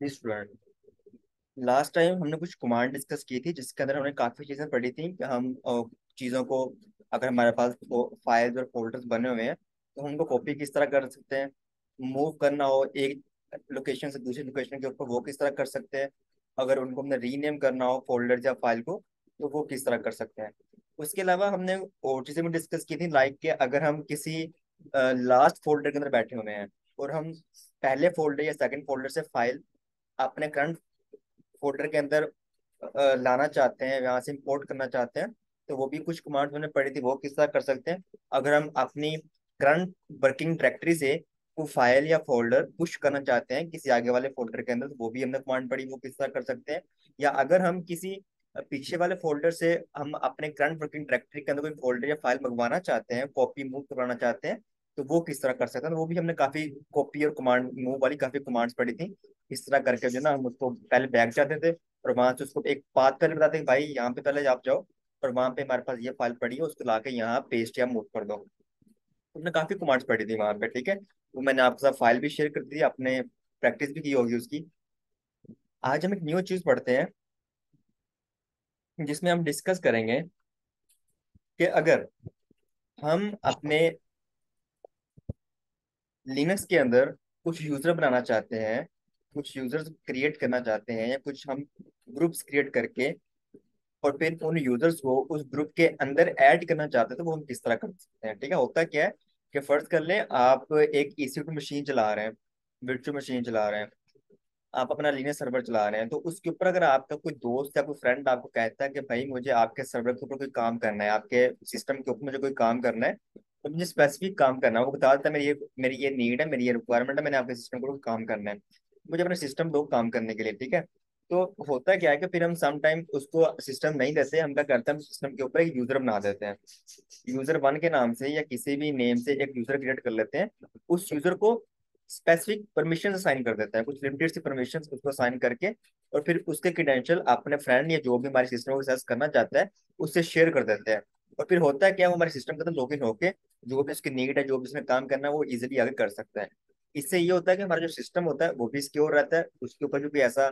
Student, last time हमने कुछ command discuss की थी जिसके अंदर हमने काफी चीजें पढ़ी थी कि हम चीजों को, अगर हमारे पास फाइल्स और फोल्डर्स बने हुए हैं तो हम उनको कॉपी किस तरह कर सकते हैं। मूव करना हो एक लोकेशन से दूसरी लोकेशन के ऊपर वो किस तरह कर सकते हैं। अगर उनको हमने रीनेम करना हो फोल्डर या फाइल को तो वो किस तरह कर सकते हैं। उसके अलावा हमने और चीजें भी डिस्कस की थी, लाइक कि अगर हम किसी लास्ट फोल्डर के अंदर बैठे हुए हैं और हम पहले फोल्डर या सेकंड फोल्डर से फाइल अपने करंट फोल्डर के अंदर लाना चाहते हैं, यहाँ से इंपोर्ट करना चाहते हैं, तो वो भी कुछ कमांड्स मैंने पढ़ी थी, वो किस तरह कर सकते हैं। अगर हम अपनी करंट वर्किंग डायरेक्टरी से वो फाइल या फोल्डर पुश करना चाहते हैं किसी आगे वाले फोल्डर के अंदर, तो वो भी हमने कमांड पढ़ी, वो किस तरह कर सकते हैं। या अगर हम किसी पीछे वाले फोल्डर से हम अपने करंट वर्किंग डायरेक्टरी के अंदर कोई फोल्डर या फाइल मंगवाना चाहते हैं, कॉपी मूव करवाना चाहते हैं, तो वो किस तरह कर सकते हैं। तो वो भी हमने काफी कॉपी और कमांड मूव वाली काफी कमांड्स पढ़ी थी। इस तरह करके जो ना हम उसको पहले बैक जाते थे और वहां से उसको एक पाथ पहले बताते हैं, भाई यहाँ पे पहले आप जाओ और वहां पे हमारे पास ये फाइल पड़ी है, उसको लाके यहाँ पेस्ट या मूव कर दो। तुमने काफी कमांड्स पढ़ी थी वहां पे, ठीक है। वो मैंने आपके साथ फाइल भी शेयर कर दी, आपने प्रैक्टिस भी की होगी उसकी। आज हम एक न्यू चीज पढ़ते हैं जिसमें हम डिस्कस करेंगे कि अगर हम अपने लिनक्स के अंदर कुछ यूजर बनाना चाहते हैं, कुछ यूजर्स क्रिएट करना चाहते हैं, या कुछ हम ग्रुप्स क्रिएट करके और फिर उन यूजर्स को उस ग्रुप के अंदर ऐड करना चाहते हैं, तो वो हम किस तरह कर सकते हैं। ठीक है, होता क्या है कि फर्ज कर लें आप एक EC2 मशीन चला रहे हैं, वर्चुअल मशीन चला रहे हैं, आप अपना लिनक्स सर्वर चला रहे हैं, तो उसके ऊपर अगर आपका कोई दोस्त या कोई फ्रेंड आपको कहता है कि भाई मुझे आपके सर्वर के ऊपर कोई काम करना है, आपके सिस्टम के ऊपर मुझे कोई काम करना है, तो मुझे स्पेसिफिक काम करना है, वो बता देता है मेरी ये नीड है, मेरी ये रिक्वायरमेंट है, मैंने आपके सिस्टम को काम करना है, मुझे अपना सिस्टम दो काम करने के लिए। ठीक है, तो होता क्या है कि फिर हम सम टाइम उसको सिस्टम नहीं देते, हम क्या करते हैं, हम सिस्टम के ऊपर एक यूजर बना देते हैं, यूजर वन के नाम से या किसी भी नेम से एक यूजर क्रिएट कर लेते हैं। उस यूजर को स्पेसिफिक परमिशन असाइन कर देता है, कुछ लिमिटेड सी परमिशन उसको असाइन करके, और फिर उसके क्रेडेंशियल अपने फ्रेंड या जो भी हमारे सिस्टम को एक्सेस करना चाहता है उससे शेयर कर देते हैं। और फिर होता है क्या, वो हमारे सिस्टम के अंदर लॉग इन होके जो भी उसकी नीड है, जो भी उसने काम करना है, वो इजिली आगे कर सकता है। इससे ये होता है कि हमारा जो सिस्टम होता है वो भी सिक्योर रहता है, उसके ऊपर जो भी ऐसा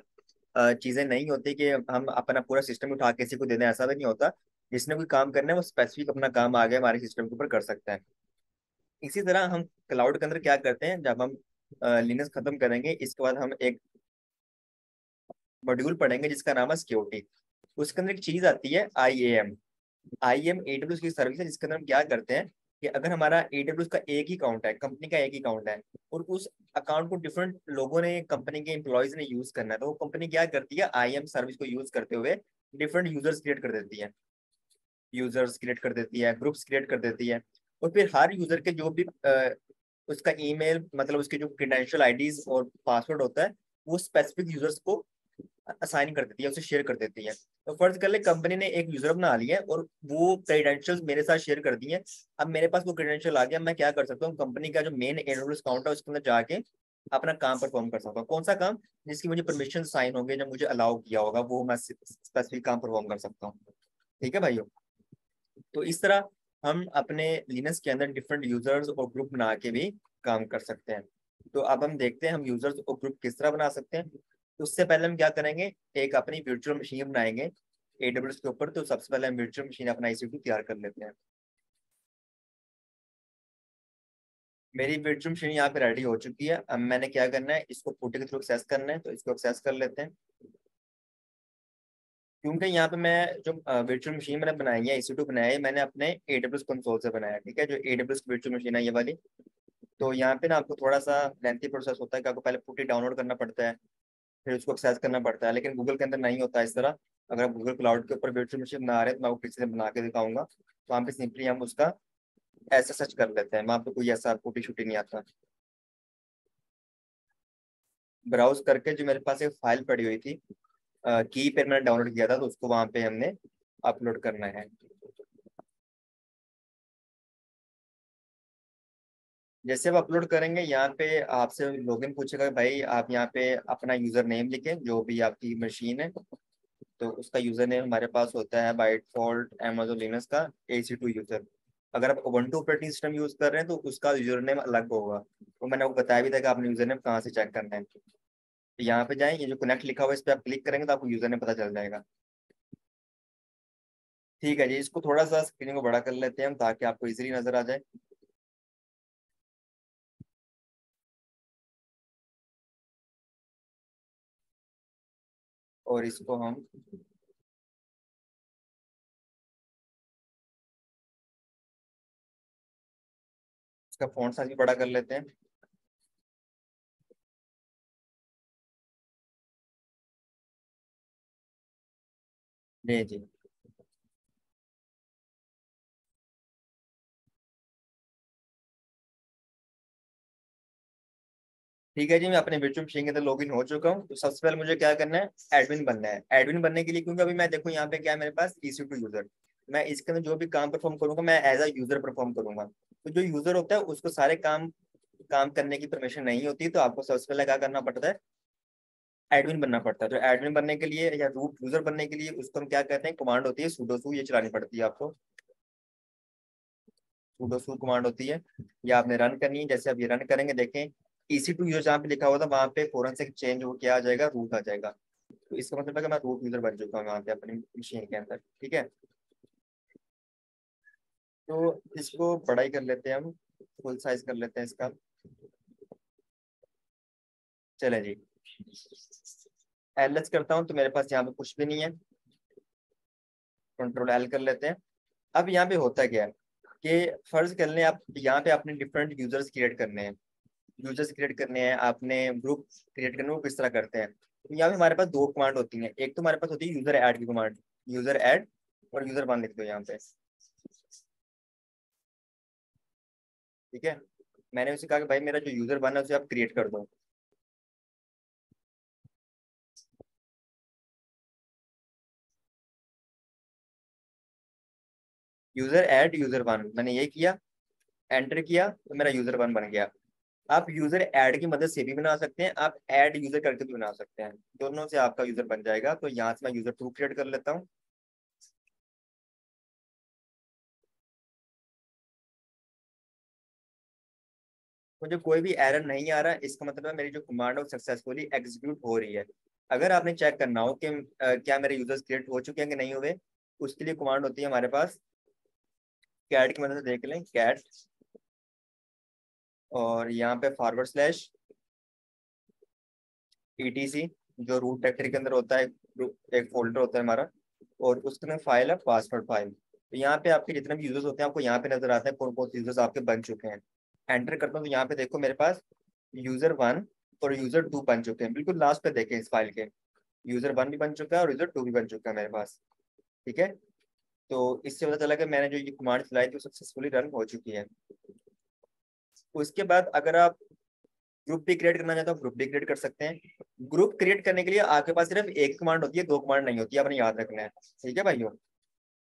चीजें नहीं होती कि हम अपना पूरा सिस्टम उठा के किसी को दे दें, ऐसा भी नहीं होता। जिसने कोई काम करना है वो स्पेसिफिक अपना काम आगे हमारे सिस्टम के ऊपर कर सकता है। इसी तरह हम क्लाउड के अंदर क्या करते हैं, जब हम लिनक्स खत्म करेंगे इसके बाद हम एक मॉड्यूल पढ़ेंगे जिसका नाम है सिक्योरिटी। उसके अंदर एक चीज आती है IAM। IAM AWS की सर्विस है जिसके अंदर हम क्या करते हैं कि अगर हमारा AWS का एक ही अकाउंट है, कंपनी का एक ही अकाउंट है, और उस अकाउंट को डिफरेंट लोगों ने, कंपनी के एम्प्लॉयज ने यूज करना है, तो वो कंपनी क्या करती है, IAM सर्विस को यूज करते हुए डिफरेंट यूजर्स क्रिएट कर देती है, ग्रुप्स क्रिएट कर देती है। और फिर हर यूजर के जो भी उसका ईमेल, मतलब उसके जो क्रेडेंशियल आईडीज और पासवर्ड होता है, वो स्पेसिफिक यूजर्स को असाइन कर देती है, उसे शेयर कर देती है। तो फर्ज कर ले कंपनी ने एक यूजर बना लिया है और वो क्रेडेंशियल्स मेरे साथ शेयर कर दिए हैं। अब मेरे पास वो क्रेडेंशियल आ गया, मैं क्या कर सकता हूँ, कंपनी का जो मेन एडब्ल्यूएस अकाउंट है उसके अंदर जाके अपना काम परफॉर्म कर सकता हूँ। कौन सा काम, जिसकी मुझे परमिशन साइन होंगे, जब मुझे अलाउ किया होगा, वो मैं स्पेसिफिक काम परफॉर्म कर सकता हूँ। ठीक है भाइयों, तो इस तरह हम अपने लिनक्स के अंदर डिफरेंट यूजर्स और ग्रुप बना के भी काम कर सकते हैं। तो अब हम देखते हैं हम यूजर्स और ग्रुप किस तरह बना सकते हैं। तो उससे पहले हम क्या करेंगे, एक अपनी वर्चुअल मशीन बनाएंगे AWS के ऊपर। तो सबसे पहले हम वर्चुअल मशीन अपना EC2 तैयार कर लेते हैं। मेरी वर्चुअल मशीन यहाँ पे रेडी हो चुकी है। अब मैंने क्या करना है, इसको पुटी के थ्रू एक्सेस करना है, तो इसको एक्सेस कर लेते हैं। क्योंकि यहाँ पे मैं जो वर्चुअल मशीन मैंने बनाई है, EC2 बनाया है, मैंने अपने AWS कंसोल से बनाया है। ठीक है, जो AWS की वर्चुअल मशीन है ये वाली। तो यहाँ पे ना आपको थोड़ा सा लेंथी प्रोसेस होता है कि आपको पहले पुट्टी डाउनलोड करना पड़ता है, फिर उसको एक्सेस करना पड़ता है, लेकिन गूगल के अंदर नहीं होता इस तरह। अगर आप गूगल क्लाउड के ऊपर वर्चुअल मशीन बना रहे हैं तो मैं आपको किसी से बना के दिखाऊंगा। तो वहाँ पे सिंपली हम उसका ऐसा सर्च कर लेते हैं, वहाँ पे कोई ऐसा पुट्टी शुट्टी नहीं आता। ब्राउज करके जो मेरे पास एक फाइल पड़ी हुई थी, की पे मैंने डाउनलोड किया था, तो उसको वहाँ पे हमने अपलोड करना है। जैसे आप अपलोड करेंगे यहाँ पे आपसे लॉगिन पूछेगा, भाई आप यहाँ पे अपना यूजर नेम लिखें जो भी आपकी मशीन है। तो उसका यूजर नेम हमारे पास होता है बाय डिफॉल्ट Amazon लिनक्स का EC2 यूजर। अगर आप Ubuntu ऑपरेटिंग सिस्टम यूज कर रहे हैं तो उसका यूजर नेम अलग होगा। तो मैंने आपको बताया भी था कि आपने यूजर नेम कहाँ से चेक करना है। यहाँ पे जाएं, ये जो कनेक्ट लिखा हुआ है इस पे आप क्लिक करेंगे तो आपको यूजर ने पता चल जाएगा। ठीक है जी, इसको थोड़ा सा स्क्रीन को बड़ा कर लेते हैं हम ताकि आपको इजीली नजर आ जाए। और इसको हम इसका फॉन्ट साइज भी बड़ा कर लेते हैं। जी जी। ठीक है जी, मैं अपने वर्चुअल मशीन के अंदर लॉगिन हो चुका हूँ। तो सबसे पहले मुझे क्या करना है, एडमिन बनना है। एडमिन बनने के लिए, क्योंकि अभी मैं देखूँ यहाँ पे क्या है मेरे पास, EC2 यूजर। मैं इसके अंदर जो भी काम परफॉर्म करूंगा मैं एज अ यूजर परफॉर्म करूंगा। तो जो यूजर होता है उसको सारे काम काम करने की परमिशन नहीं होती, तो आपको सबसे पहले क्या करना पड़ता है, एडमिन बनना पड़ता है। तो एडमिन बनने के लिए या रूट यूजर बनने के लिए उसको हम क्या कहते हैं, कमांड होती है sudo su, ये चलानी पड़ती है आपको। sudo su कमांड होती है, ये आपने रन करनी है। जैसे आप ये रन करेंगे देखें, EC2 यूजर जहाँ पे लिखा हुआ था वहां पे फौरन से चेंज हो क्या आ जाएगा, रूट आ जाएगा। तो इसका मतलब है कि मैं रूट यूजर बन चुका हूँ यहाँ पे अपनी मशीन के अंदर। ठीक है, तो इसको बड़ा ही कर लेते हैं हम, फुल साइज कर लेते हैं इसका। चले जी, LS करता हूँ तो मेरे पास यहाँ पे कुछ भी नहीं है। Ctrl L कर लेते हैं। अब यहाँ पे होता क्या है कि फर्ज कर लें आप यहाँ पे आपने डिफरेंट यूजर्स क्रिएट करने हैं। यूजर्स क्रिएट करने हैं आपने, ग्रुप क्रिएट करने हैं, वो किस तरह करते हैं। तो यहाँ पे हमारे पास दो कमांड होती हैं। एक तो हमारे पास होती है यूजर ऐड की कमांड, यूजर ऐड, और यूजर वन लिख दो यहाँ पे। ठीक है, मैंने उसे कहा कि भाई मेरा जो यूजर वन है उसे आप क्रिएट कर दो। यूजर ऐड यूजर वन मैंने ये किया, एंटर किया तो मेरा यूजर वन बन गया। आप यूजर ऐड की मदद से भी बना सकते हैं, आप ऐड यूजर करके भी बना सकते हैं, दोनों से आपका यूजर बन जाएगा। तो यहाँ से मैं यूजर टू क्रिएट कर लेता हूँ। मुझे कोई भी एरर नहीं आ रहा, इसका मतलब है मेरी जो कमांड है वो सक्सेसफुली एग्जीक्यूट हो रही है। अगर आपने चेक करना हो कि क्या मेरे यूजर्स क्रिएट हो चुके हैं कि नहीं हुए, उसके लिए कमांड होती है हमारे पास, कैट की मदद से देख लें, कैट, और यहाँ पे फॉरवर्ड स्लैश ETC, जो रूट डायरेक्टरी के अंदर होता है, एक फोल्डर होता है हमारा, और उसके अंदर फाइल है पासवर्ड फाइल। तो यहाँ पे आपके जितने भी यूजर्स होते हैं आपको यहाँ पे नजर आते हैं कौन कौन से यूजर्स आपके बन चुके हैं। एंटर करता हूँ तो यहाँ पे देखो मेरे पास यूजर वन और यूजर टू बन चुके हैं। बिल्कुल लास्ट पे देखें इस फाइल के, यूजर वन भी बन चुका है और यूजर टू भी बन चुका है मेरे पास। ठीक है, तो इससे पता चला कि मैंने जो ये कमांड चलाई थी वो सक्सेसफुली रन हो चुकी है। उसके बाद अगर आप ग्रुप भी क्रिएट करना चाहते हो ग्रुप भी क्रिएट कर सकते हैं। ग्रुप क्रिएट करने के लिए आपके पास सिर्फ एक कमांड होती है, दो कमांड नहीं होती है, आपने याद रखना है। ठीक है भाइयों,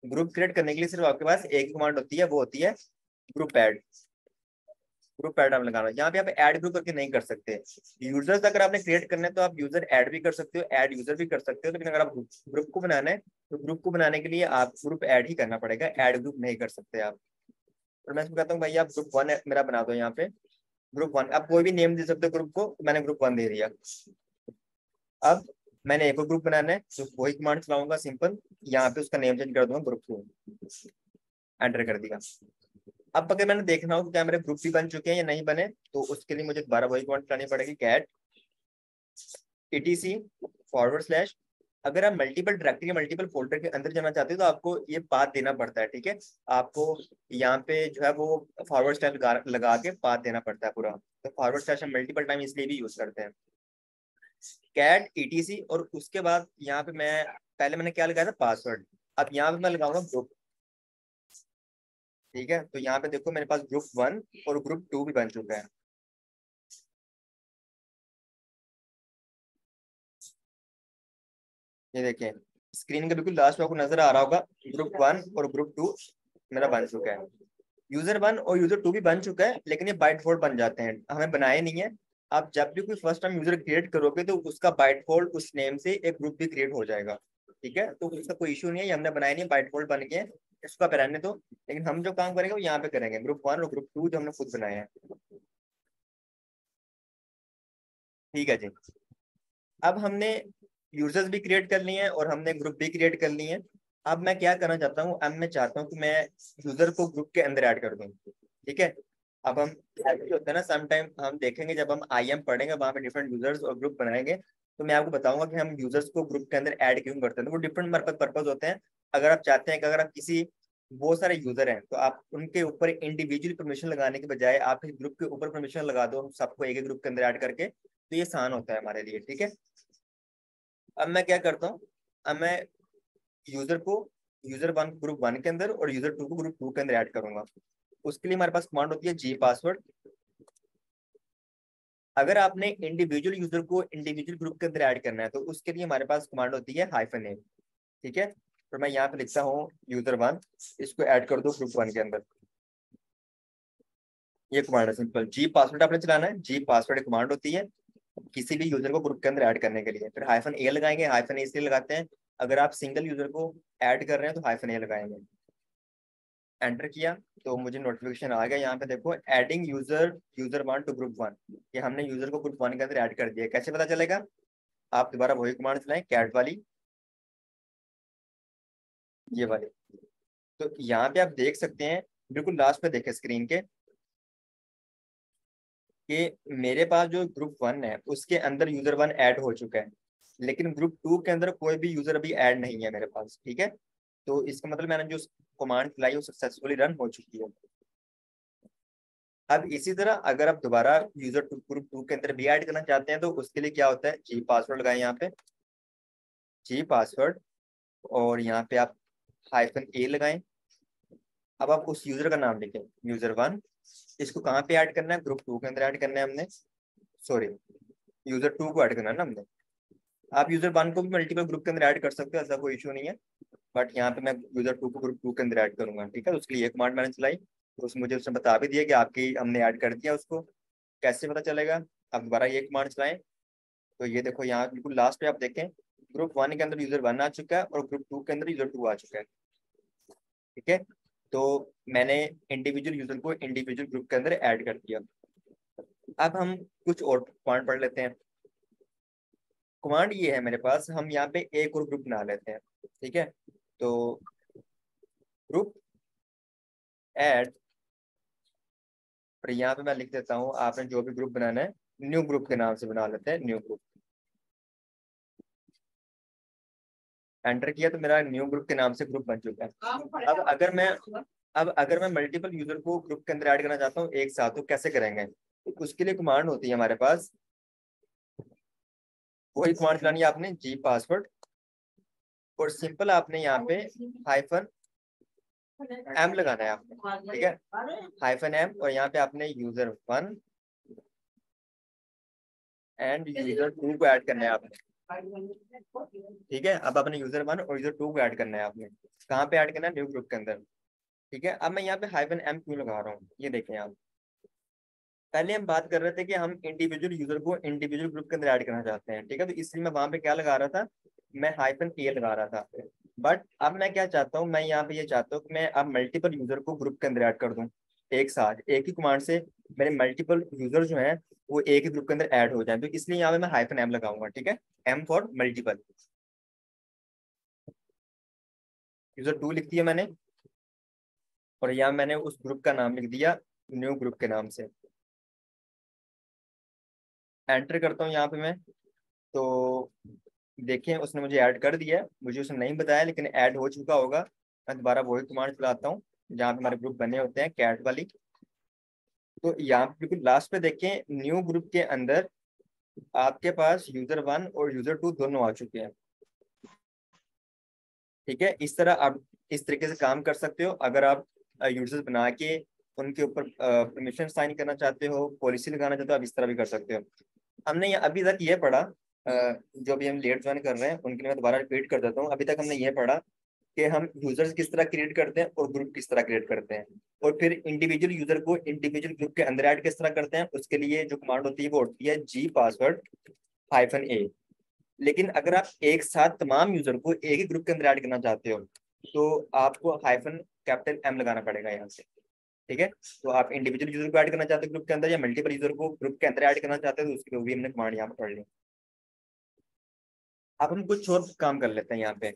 ग्रुप क्रिएट करने के लिए सिर्फ आपके पास एक कमांड होती है, वो होती है ग्रुप ऐड। ग्रुप ऐड आप लगाना, यहाँ पे आप ऐड ग्रुप करके नहीं कर सकते। यूजर्स अगर आपने क्रिएट करना है तो आप यूजर ऐड भी कर सकते हो, ऐड यूजर भी कर सकते हो, लेकिन अगर आप ग्रुप को बनाना है तो ग्रुप को बनाने के लिए आप ग्रुप ऐड ही करना पड़ेगा, ऐड ग्रुप नहीं कर सकते आप। और मैं इसको कहता हूँ भाई आप ग्रुप वन मेरा बना दो यहाँ पे। ग्रुप वन, आप कोई भी नेम दे सकते हो ग्रुप को, तो मैंने ग्रुप वन दे दिया। अब मैंने एक और ग्रुप बनाना है तो वही कमांड चलाऊंगा सिंपल, यहाँ पे उसका नेम चेंज कर दूंगा ग्रुप टू, एंटर कर दिया। अब अगर मैंने देखना हो कि क्या मेरे ग्रुप भी बन चुके हैं या नहीं बने, तो उसके लिए मुझे दोबारा वही कमांड चलानी पड़ेगी, कैट ETC फॉरवर्ड स्लैश। अगर आप मल्टीपल डायरेक्टरी मल्टीपल फोल्डर के अंदर जाना चाहते हो तो आपको ये पाथ देना पड़ता है। ठीक है, आपको यहाँ पे जो है वो फॉरवर्ड स्लैश लगा के पाथ देना पड़ता है पूरा। तो फॉरवर्ड स्लैश हम मल्टीपल टाइम इसलिए भी यूज करते हैं, कैट ETC। और उसके बाद यहाँ पे मैं, पहले मैंने क्या लगाया था, पासवर्ड। अब यहाँ पे मैं लगाऊंगा ग्रुप। ठीक है, तो यहाँ पे देखो मेरे पास ग्रुप वन और ग्रुप टू भी बन चुका है। ये देखें, स्क्रीन के बिल्कुल लास्ट में आपको नजर आ रहा होगा, ग्रुप वन और ग्रुप टू मेरा बन चुका है। यूजर वन और यूजर टू भी बन चुका है, लेकिन ये बाय डिफॉल्ट बन जाते हैं, हमें बनाए नहीं है। आप जब भी कोई फर्स्ट टाइम यूजर क्रिएट करोगे तो उसका बाय डिफॉल्ट उस नेम से एक ग्रुप भी क्रिएट हो जाएगा। ठीक है, तो उसका कोई इशू नहीं है, ये हमने बनाया नहीं, बाय डिफॉल्ट बन गए हैं, इसको आप रहने दो। लेकिन हम जो काम करेंगे वो यहाँ पे करेंगे, ग्रुप वन और ग्रुप टू जो हमने खुद बनाए हैं। ठीक है जी। अब हमने यूजर्स भी क्रिएट कर लिए हैं और हमने ग्रुप भी क्रिएट कर लिए हैं। अब मैं क्या करना चाहता हूँ, अब मैं चाहता हूँ कि मैं यूजर को ग्रुप के अंदर ऐड कर दूँ। ठीक है। अब हम जो होता है ना, समटाइम हम देखेंगे जब हम आईएम पढ़ेंगे वहां पे डिफरेंट यूजर्स और ग्रुप बनाएंगे, तो मैं आपको बताऊंगा कि हम यूजर्स को ग्रुप के अंदर ऐड क्यों करते हैं। तो वो डिफरेंट पर्पज होते हैं। अगर आप चाहते हैं कि अगर आप किसी बहुत सारे यूजर हैं तो आप उनके ऊपर इंडिविजुअल परमिशन लगाने के बजाय आप इस ग्रुप के ऊपर परमिशन लगा दो सबको एक ही ग्रुप के अंदर ऐड करके, तो ये आसान होता है हमारे लिए। ठीक है। अब मैं क्या करता हूँ, अब मैं यूजर को यूजर वन ग्रुप वन के अंदर और यूजर टू को ग्रुप टू के अंदर ऐड करूंगा। उसके लिए हमारे पास कमांड होती है जी पासवर्ड। अगर आपने इंडिविजुअल यूजर को इंडिविजुअल ग्रुप के अंदर ऐड करना है तो उसके लिए हमारे पास कमांड होती है -a। ठीक है। तो मैं यहाँ पे लिखता हूँ यूजर वन, इसको ऐड कर दो ग्रुप वन के अंदर। ये कमांड है सिंपल। जी पासवर्ड आपने चलाना है। जी पासवर्ड कमांड होती है किसी भी यूजर को ग्रुप के अंदर ऐड करने के लिए। फिर -a लगाएंगे। -a इसलिए लगाते हैं, अगर आप सिंगल यूजर को ऐड कर रहे हैं तो -a लगाएंगे। एंटर किया तो मुझे नोटिफिकेशन आ गया। यहाँ पे देखो adding user user one two group one, कि हमने यूजर को ग्रुप वन के अंदर ऐड कर दिया। कैसे पता चलेगा? आप दोबारा वही कमांड चलाएं, कैट वाली, ये वाली। तो यहाँ पे आप देख सकते हैं, बिल्कुल लास्ट पे देखें स्क्रीन के, कि मेरे पास जो ग्रुप वन है उसके अंदर यूजर वन ऐड हो चुका है, लेकिन ग्रुप टू के अंदर कोई भी यूजर अभी ऐड नहीं है मेरे पास। ठीक है। तो इसका मतलब मैंने जो कमांड चलाई वो सक्सेसफुली रन हो चुकी है। अब इसी तरह अगर आप दोबारा यूजर टू ग्रुप टू के अंदर भी ऐड करना चाहते हैं तो उसके लिए क्या होता है, जी पासवर्ड लगाएं यहाँ पे, जी पासवर्ड, और यहाँ पे आप -a लगाएं। अब आप उस यूजर का नाम लिखें, यूजर वन। इसको कहाँ पे ऐड करना है? ग्रुप टू के अंदर ऐड करना है हमने। सॉरी, यूजर टू को ऐड करना है ना हमने। आप यूजर वन को भी मल्टीपल ग्रुप के अंदर ऐड कर सकते हो, ऐसा कोई इशू नहीं है। बट यहाँ पे मैं यूजर टू को ग्रुप टू के अंदर ऐड करूंगा। ठीक है। तो उसके लिए एक कमांड मैंने चलाई, तो मुझे उसने बता भी दिया कि आपकी हमने ऐड कर दिया उसको। कैसे पता चलेगा? आप दोबारा ये कमांड चलाएं, तो ये देखो यहाँ बिल्कुल लास्ट पे आप देखें, ग्रुप वन के अंदर यूजर वन आ चुका है और ग्रुप टू के अंदर यूजर टू आ चुका है। ठीक है। तो मैंने इंडिविजुअल यूजर को इंडिविजुअल ग्रुप के अंदर ऐड कर दिया। अब हम कुछ और कमांड पढ़ लेते हैं। कमांड ये है मेरे पास, हम यहाँ पे एक और ग्रुप बना लेते हैं। ठीक है। तो ग्रुप ऐड, और यहाँ पे मैं लिख देता हूँ आपने जो भी ग्रुप बनाना है न्यू ग्रुप के नाम से बना लेते हैं, न्यू ग्रुप। एंटर किया तो मेरा न्यू ग्रुप के नाम से ग्रुप बन चुका है। अब अगर मैं मल्टीपल यूजर को ग्रुप के अंदर ऐड करना चाहता हूँ एक साथ, तो कैसे करेंगे? तो उसके लिए कमांड होती है हमारे पास, वही कमांड चलानी है आपने, जी पासवर्ड, और सिंपल आपने यहाँ पे -m लगाना है आपने। ठीक है। -m, और यहाँ पे आपने user one and user two को ऐड करना है आपने। ठीक है। अब अपने यूजर वन और यूजर टू को ऐड करना है आपने। कहाँ पे ऐड करना है? न्यू ग्रुप के अंदर। ठीक है। अब मैं यहाँ पे -m क्यों लगा रहा हूँ, ये देखें आप। पहले हम बात कर रहे थे कि हम इंडिविजुअल यूजर को इंडिविजुअल ग्रुप के अंदर ऐड करना चाहते हैं। ठीक है। तो इसलिए मैं वहां पे क्या लगा रहा था, मैं -a लगा रहा था। बट अब मैं क्या चाहता हूँ, मैं यहाँ पे ये चाहता हूँ कि मैं अब मल्टीपल यूजर को ग्रुप के अंदर ऐड कर दूँ एक साथ, एक ही कमांड से मेरे मल्टीपल यूजर जो हैं वो एक ही ग्रुप के अंदर ऐड हो जाए। तो इसलिए यहाँ पे मैं -m लगाऊंगा। ठीक है। m for multiple. User two लिख दिया मैंने, और यहाँ मैंने उस ग्रुप का नाम लिख दिया न्यू ग्रुप के नाम से। एंटर करता हूँ यहाँ पे मैं, तो देखें उसने मुझे ऐड कर दिया है। मुझे उसने नहीं बताया लेकिन ऐड हो चुका होगा। मैं दोबारा वही कमांड चलाता हूँ जहाँ पे हमारे ग्रुप बने होते हैं, कैट वाली। तो यहाँ पे बिल्कुल लास्ट पे देखें, न्यू ग्रुप के अंदर आपके पास यूजर वन और यूजर टू दोनों आ चुके हैं। ठीक है। इस तरह आप इस तरीके से काम कर सकते हो। अगर आप यूजर्स बना के उनके ऊपर परमिशन साइन करना चाहते हो, पॉलिसी लगाना चाहते हो, आप इस तरह भी कर सकते हो। हमने अभी तक ये पढ़ा, जो भी हम लेट ज्वाइन कर रहे हैं उनके लिए मैं दोबारा रिपीट कर देता हूँ। अभी तक हमने ये पढ़ा कि हम यूजर्स किस तरह क्रिएट करते हैं और ग्रुप किस तरह क्रिएट करते हैं, और फिर इंडिविजुअल यूजर को इंडिविजुअल ग्रुप के अंदर ऐड किस तरह करते हैं। उसके लिए जो कमांड होती है वो होती है जी पासवर्ड -a। लेकिन अगर आप एक साथ तमाम यूजर को एक ही ग्रुप के अंदर ऐड करना चाहते हो तो आपको -M लगाना पड़ेगा यहाँ से। ठीक है। तो आप इंडिविजुअल यूजर को ऐड करना चाहते हो ग्रुप के अंदर, या मल्टीपल यूजर को ग्रुप के अंदर ऐड करना चाहते हो, तो उसके लिए भी हमने कमांड यहाँ पर पढ़ ली। अब हम कुछ और काम कर लेते हैं यहाँ पे।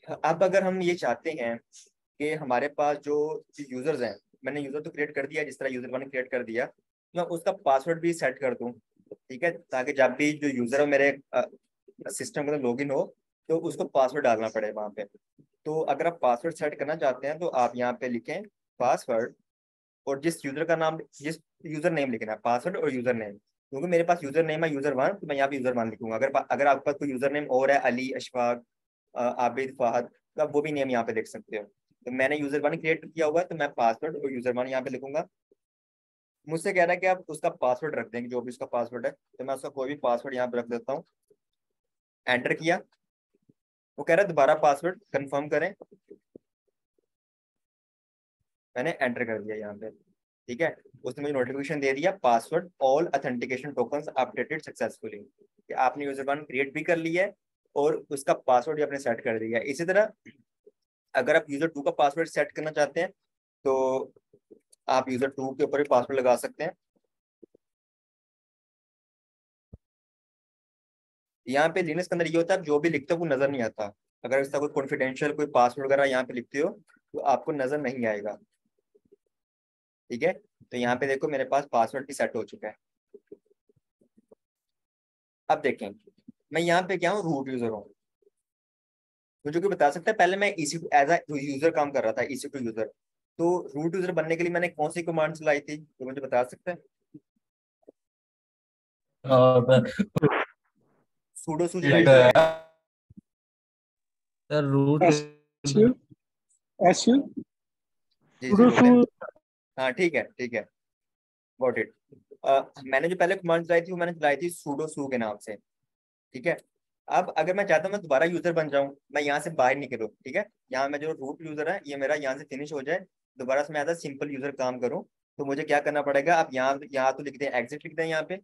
अब अगर हम ये चाहते हैं कि हमारे पास जो यूजर्स हैं, मैंने यूजर तो क्रिएट कर दिया, जिस तरह यूजर मैंने क्रिएट कर दिया, तो मैं उसका पासवर्ड भी सेट कर दूं, ठीक है, ताकि जब भी जो यूजर है मेरे सिस्टम के अंदर लॉगिन हो तो उसको पासवर्ड डालना पड़े वहां पे। तो अगर आप पासवर्ड सेट करना चाहते हैं तो आप यहाँ पे लिखें पासवर्ड, और जिस यूजर नेम लिखना है, पासवर्ड और यूजर नेम। क्योंकि मेरे पास यूजर नेम है यूजर वन, तो मैं यहाँ पे यूजर वन लिखूंगा। अगर आपके पास कोई यूजर नेम और है, अली, अशफाक, आबिद, फहद, तो आप वो भी नेम यहाँ पे लिख सकते हो। तो मैंने यूजर वन क्रिएट किया हुआ है, तो मैं पासवर्ड और यूजर वन यहाँ पे लिखूंगा। मुझसे कह रहा है कि आप उसका पासवर्ड रख देंगे, जो भी उसका पासवर्ड है, तो मैं उसका कोई भी पासवर्ड यहाँ पे रख देता हूँ। एंटर किया, वो कह रहा है दोबारा पासवर्ड कंफर्म करें, मैंने एंटर कर दिया यहाँ पे, ठीक है। उसने मुझे नोटिफिकेशन दे दिया, password all authentication tokens updated successfully, कि आपने यूजर वन क्रिएट भी कर लिया है और उसका पासवर्ड भी आपने सेट कर दिया है। इसी तरह अगर आप यूजर टू का पासवर्ड सेट करना चाहते हैं तो आप यूजर टू के ऊपर भी पासवर्ड लगा सकते हैं। यहाँ पे लिनक्स के अंदर ये होता है, आप जो भी लिखते हो वो नजर नहीं आता। अगर इसका कोई कॉन्फिडेंशियल कोई पासवर्ड वगैरह यहाँ पे लिखते हो तो आपको नजर नहीं आएगा, ठीक है। तो यहाँ पे देखो मेरे पास पासवर्ड भी सेट हो चुका है। अब देखें, मैं यहाँ पे क्या हूँ, रूट यूजर हूँ। मुझे कोई बता सकता है, पहले मैं इसी एज अ यूजर काम कर रहा था, इसी टू यूजर। तो रूट यूजर बनने के लिए मैंने कौन सी कमांड चलाई थी, तो मुझे बता सकते हैं? और सूडो सू चलाई एक थी मैंने। Sir root S U S U जी जी सुडो सु। बोले। हाँ ठीक है ठीक है, गॉट इट। मैंने जो पहले कमांड चलाई थी वो मैंने चलाई थी सूडो सू के नाम से, ठीक है। अब अगर मैं चाहता हूँ मैं दोबारा यूजर बन जाऊं, मैं यहाँ से बाहर निकलूँ, ठीक है, यहाँ मैं जो रूट यूजर है ये मेरा यहाँ से फिनिश हो जाए, दोबारा से मैं एज अ सिंपल यूजर काम करूँ, तो मुझे क्या करना पड़ेगा? आप यहाँ यहाँ तो लिख दें एग्जिट, लिख दें यहाँ पे,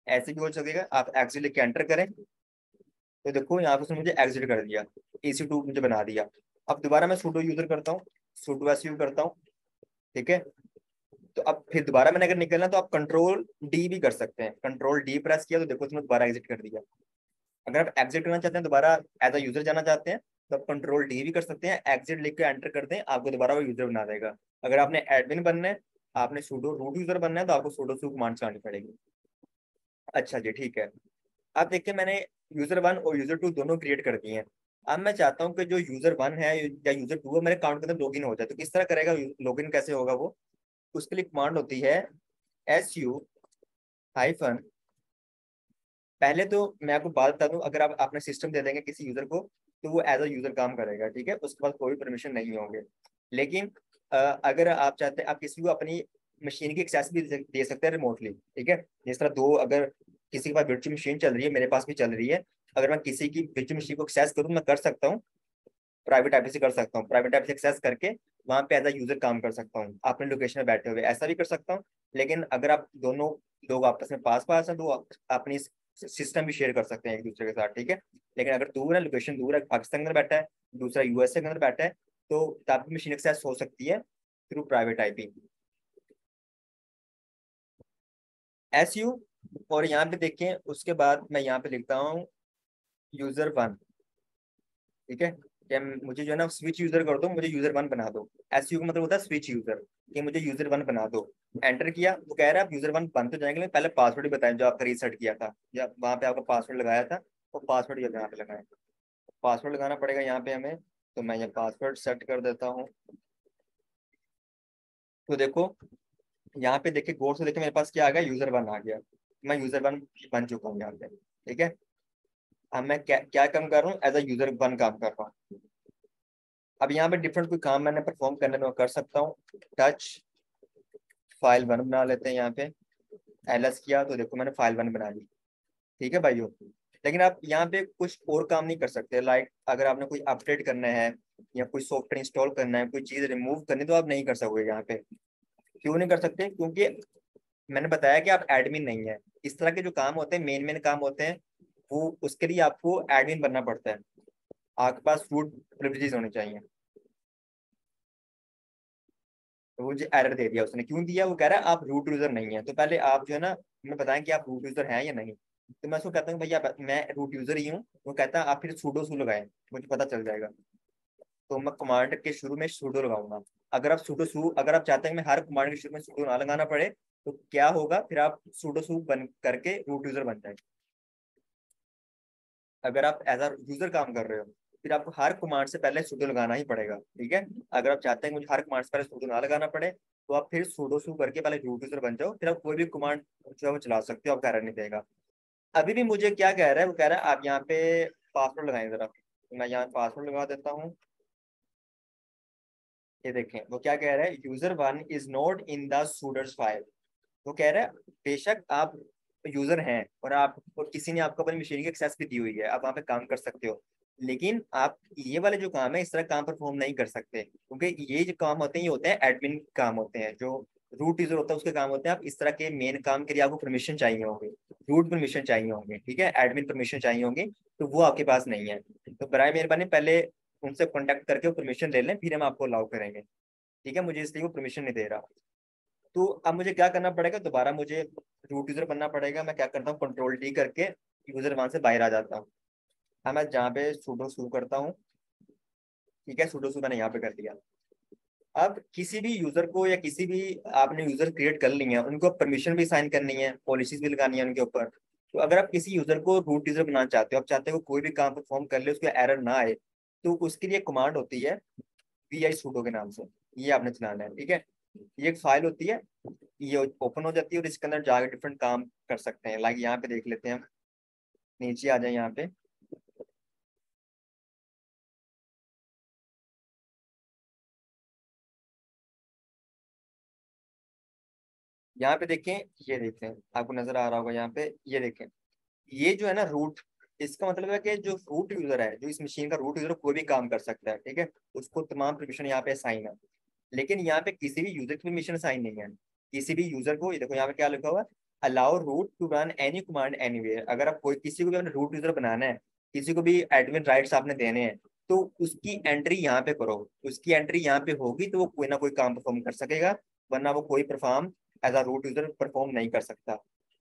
ऐसे भी हो सकेगा। आप एग्जिट लिख के एंटर करें, तो देखो यहाँ पे उसने मुझे एग्जिट कर दिया, EC2 मुझे बना दिया। अब दोबारा मैं सूडो यूजर करता हूँ, सूडो एसयू करता हूँ, ठीक है। तो अब फिर दोबारा मैंने अगर निकलना तो आप कंट्रोल डी भी कर सकते हैं, कंट्रोल डी प्रेस किया तो देखो उसने दोबारा एग्जिट कर दिया। अगर आप एग्जिट करना चाहते हैं, दोबारा एज अ यूजर जाना चाहते हैं, तो आप कंट्रोल डी भी कर सकते हैं, एग्जिट लिख के एंटर कर दें, आपको दोबारा वो यूजर बना देगा। अगर आपने एडमिन बनना है, आपने सूडो रूट यूजर बनना है, तो आपको सूडो सू कमांड चलानी पड़ेगी। अच्छा जी ठीक है। अब देखिए मैंने यूजर वन और यूजर टू दोनों क्रिएट कर दिए हैं। अब मैं चाहता हूँ कि जो यूजर वन है या यूजर टू है मेरे अकाउंट के अंदर लॉगिन हो जाए, तो किस तरह करेगा, लॉगिन कैसे होगा वो? उसके लिए कमांड होती है SU-, पहले तो मैं आपको बात बता दूं, अगर आप अपने सिस्टम दे देंगे किसी यूजर को तो वो एज अ यूजर काम करेगा, ठीक है, उसके पास कोई परमिशन नहीं होंगे। लेकिन अगर आप चाहते हैं, आप किसी को अपनी मशीन की एक्सेस भी दे सकते हैं रिमोटली, ठीक है। जिस तरह दो, अगर किसी के पास वर्चुअल मशीन चल रही है, मेरे पास भी चल रही है, अगर मैं किसी की वर्चुअल मशीन को एक्सेस करूँ मैं कर सकता हूँ, प्राइवेट आईपी से कर सकता हूँ, प्राइवेट आईपी से एक्सेस करके वहां पे एज अ यूजर काम कर सकता हूँ, अपने लोकेशन में बैठे हुए ऐसा भी कर सकता हूँ। लेकिन अगर आप दोनों लोग आपस में पास पास हैं तो अपनी सिस्टम भी शेयर कर सकते हैं एक दूसरे के साथ, ठीक है। लेकिन अगर दूर है, लोकेशन दूर है, पाकिस्तान के अंदर बैठा है, दूसरा यूएसए के अंदर बैठा है, तो आपकी मशीन एक्सेस हो सकती है थ्रू प्राइवेट आईपी। SU, और यहाँ पे देखें उसके बाद मैं यहाँ पे लिखता हूँ यूजर वन, ठीक है। क्या मुझे जो है ना स्विच यूजर कर दो, मुझे यूजर वन बना दो। SU का मतलब होता है स्विच यूजर, कि मुझे यूजर वन बना दो। एंटर किया, वो कह रहा है आप यूजर वन बन तो जाएंगे, लेकिन पहले पासवर्ड ही बताएं जो आपका रीसेट किया था, या वहाँ पे आपका पासवर्ड लगाया था, वो पासवर्ड यहाँ पे लगाएं। पासवर्ड लगाना पड़ेगा यहाँ पे हमें, तो मैं ये पासवर्ड सेट कर देता हूँ। तो देखो यहाँ पे देखिए, गौर से देखिए मेरे पास क्या आ गया, यूजर वन आ गया। मैं यूजर वन बन चुका हूँ यहाँ पे, ठीक है। अब मैं क्या क्या काम कर रहा हूँ, एज अ यूजर वन काम कर रहा हूँ। अब यहाँ पे डिफरेंट कोई काम मैंने परफॉर्म करने में कर सकता हूँ। टच फाइल वन बना लेते हैं यहाँ पे, LS किया तो देखो मैंने फाइल वन बना ली, ठीक है भाइयों। लेकिन आप यहाँ पे कुछ और काम नहीं कर सकते, लाइक अगर आपने कोई अपडेट करना है या कोई सॉफ्टवेयर इंस्टॉल करना है, कोई चीज रिमूव करनी, तो आप नहीं कर सकोगे यहाँ पे। क्यों नहीं कर सकते? क्योंकि मैंने बताया कि आप एडमिन नहीं है। इस तरह के जो काम होते हैं, मेन मेन काम होते हैं, वो उसके लिए आपको एडमिन बनना पड़ता है, आपके पास रूट प्रिविलेजेस होने चाहिए। तो वो मुझे एरर दे दिया उसने, क्यों दिया? वो कह रहा है आप रूट यूजर नहीं है। तो पहले आप जो है ना, हमें बताएं कि आप रूट यूजर हैं या नहीं। तो मैं उसको कहता हूँ भैया मैं रूट यूजर ही हूँ, वो कहता है आप फिर सूडो सू लगाएं, मुझे पता चल जाएगा। तो मैं कमांड के शुरू में सूडो लगाऊंगा। अगर आप चाहते हैं कि मैं हर कमांड के शुरू में सूडो ना लगाना पड़े, तो क्या होगा, फिर आप सूडो सू बन करके रूट यूजर बन जाएंगे। अगर आप एज अ यूजर काम कर रहे हो, फिर आपको हर कमांड से पहले sudo लगाना ही पड़ेगा, ठीक है। अगर आप चाहते हैं कि मुझे हर कमांड से पहले sudo ना लगाना पड़े, तो आप फिर sudo सू करके पहले रूट यूजर बन जाओ, फिर आप कोई भी कमांड जो है वो चला सकते हो, आपका एरर नहीं देगा। अभी भी मुझे क्या कह रहा है, वो कह रहा है आप यहाँ पे पासवर्ड लगाएं जरा, तो मैं यहाँ पासवर्ड लगा देता हूँ। ये देखें वो क्या कह रहा है, user one is not in the sudoers file. वो कह रहा है बेशक आप यूजर हैं और किसी ने आपको अपनी मशीन की एक्सेस भी दी हुई है, आप वहाँ पे काम कर सकते हो, लेकिन आप ये वाले जो काम है इस तरह काम परफॉर्म नहीं कर सकते, क्योंकि ये जो काम होते हैं ये होते हैं एडमिन काम होते हैं, जो रूट यूजर होता है उसके काम होते हैं। आप इस तरह के मेन काम के लिए आपको परमिशन चाहिए होंगे, रूट परमिशन चाहिए होंगे, ठीक है, एडमिन परमिशन चाहिए होंगे, तो वो आपके पास नहीं है। तो बराए मेहरबानी पहले उनसे कॉन्टेक्ट करके वो परमिशन ले लें, फिर हम आपको अलाउ करेंगे, ठीक है। मुझे इसलिए वो परमिशन नहीं दे रहा। तो अब मुझे क्या करना पड़ेगा, दोबारा मुझे रूट यूजर बनना पड़ेगा। मैं क्या करता हूँ, कंट्रोल डी करके यूजर वहां से बाहर आ जाता हूँ। अब मैं जहाँ पे सूडो शुरू करता हूँ, ठीक है, सूडो शू मैंने यहाँ पे कर दिया। अब किसी भी यूजर को या किसी भी आपने यूजर क्रिएट कर ली है, उनको परमिशन भी साइन करनी है, पॉलिसीज भी लगानी है उनके ऊपर। तो अगर आप किसी यूजर को रूट यूजर बनाना चाहते हो, आप चाहते हो कोई भी काम परफॉर्म कर ले, उसको एरर ना आए, तो उसके लिए कमांड होती है वी आई सूडो के नाम से, ये आपने चलाना है, ठीक है। ये एक फाइल होती है, ये ओपन हो जाती है और इसके अंदर जाकर डिफरेंट काम कर सकते हैं। लाइक यहाँ पे देख लेते हैं हम, नीचे आ जाए यहाँ पे। यहाँ पे देखें, ये देखें, आपको नजर आ रहा होगा यहाँ पे, ये देखें, ये जो है ना रूट, इसका मतलब है कि जो रूट यूजर है, जो इस मशीन का रूट यूजर, कोई भी काम कर सकता है, ठीक है, उसको तमाम परमिशन यहाँ पे साइन है। लेकिन यहाँ पे किसी भी यूजर की परमिशन साइन नहीं है। किसी भी यूजर को, ये देखो यहाँ पे क्या लिखा हुआ है, allow root to run any command anywhere. अगर आप कोई किसी को भी अपने रूट यूजर बनाना है, किसी को भी एडमिन राइट्स आपने देने हैं, तो उसकी एंट्री यहाँ पे करो। उसकी एंट्री यहाँ पे होगी तो वो कोई ना कोई काम परफॉर्म कर सकेगा, वरना वो कोई perform as a root user perform नहीं कर सकता,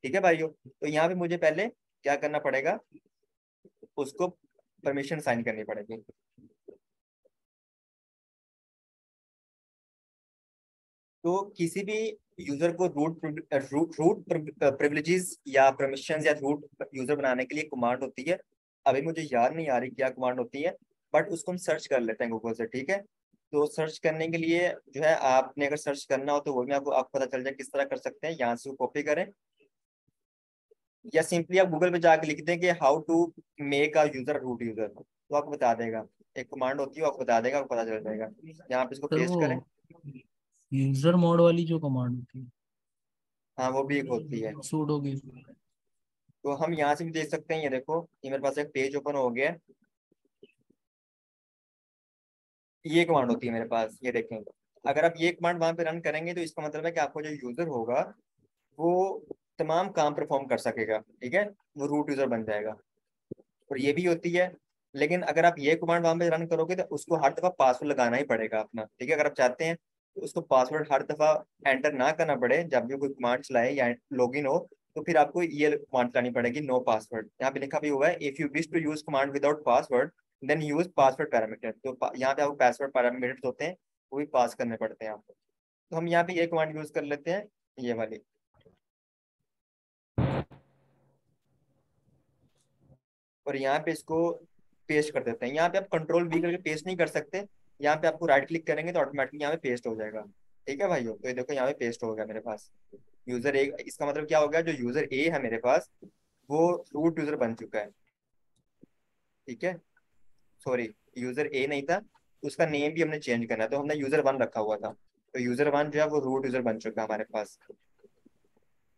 ठीक है भाइयों। तो यहाँ पे मुझे पहले क्या करना पड़ेगा, उसको परमिशन साइन करनी पड़ेगी। तो किसी भी यूजर को रूट प्रिविलेजेस या परमिशन या रूट यूजर बनाने के लिए कमांड होती है। अभी मुझे याद नहीं आ रही क्या कमांड होती है, बट उसको हम सर्च कर लेते हैं गूगल से, ठीक है। तो सर्च करने के लिए जो है, आपने अगर सर्च करना हो तो वो भी आपको पता चल जाए किस तरह कर सकते हैं। यहाँ से कॉपी करें, या सिंपली आप गूगल पे जाके लिख दें कि how to make a user root user, तो आपको बता देगा। एक कमांड होती है, वो आपको बता देगा, आपको पता चल जाएगा। यहाँ पे इसको सर पेस्ट वो करें। यूजर मोड वाली जो कमांड होती है हाँ वो भी एक होती है। सूडो की। तो हम यहाँ से भी देख सकते हैं, ये देखो, ये मेरे पास एक पेज ओपन हो गया है। ये कमांड होती है मेरे पास, ये देखें। अगर आप ये कमांड वहां पे रन करेंगे, तो इसका मतलब है कि आपको जो यूजर होगा वो तमाम काम परफॉर्म कर सकेगा, ठीक है, वो रूट यूजर बन जाएगा। और ये भी होती है। लेकिन अगर आप ये कमांड वहां पे रन करोगे तो उसको हर दफा पासवर्ड लगाना ही पड़ेगा अपना, ठीक है। अगर आप चाहते हैं तो उसको पासवर्ड हर दफा एंटर ना करना पड़े जब भी कोई कमांड चलाए या लॉगिन हो, तो फिर आपको ये कमांड चलानी पड़ेगी, नो पासवर्ड। यहाँ पे लिखा भी हुआ है, if you wish to use command without password then use password parameter. तो यहाँ पे आपको पासवर्ड पैरामीटर्स होते हैं, वो भी पास करने पड़ते हैं आपको। तो हम यहाँ पे ये कमांड यूज कर लेते हैं, ये वाली। और यहाँ पे इसको पेस्ट कर देते हैं। यहाँ पे आप कंट्रोल वी करके पेस्ट नहीं कर सकते, यहाँ पे आपको राइट क्लिक करेंगे तो ऑटोमेटिकली यहाँ पे पेस्ट हो जाएगा, ठीक है भाइयों। तो ये देखो यहाँ पे पेस्ट हो गया मेरे पास यूजर ए। इसका मतलब क्या हो गया, जो यूजर ए है मेरे पास, वो रूट यूजर बन चुका है, ठीक है। सॉरी, यूजर ए नहीं था, उसका नेम भी हमने चेंज करना है, तो हमने यूजर वन रखा हुआ था। तो यूजर वन जो है वो रूट यूजर बन चुका है हमारे पास।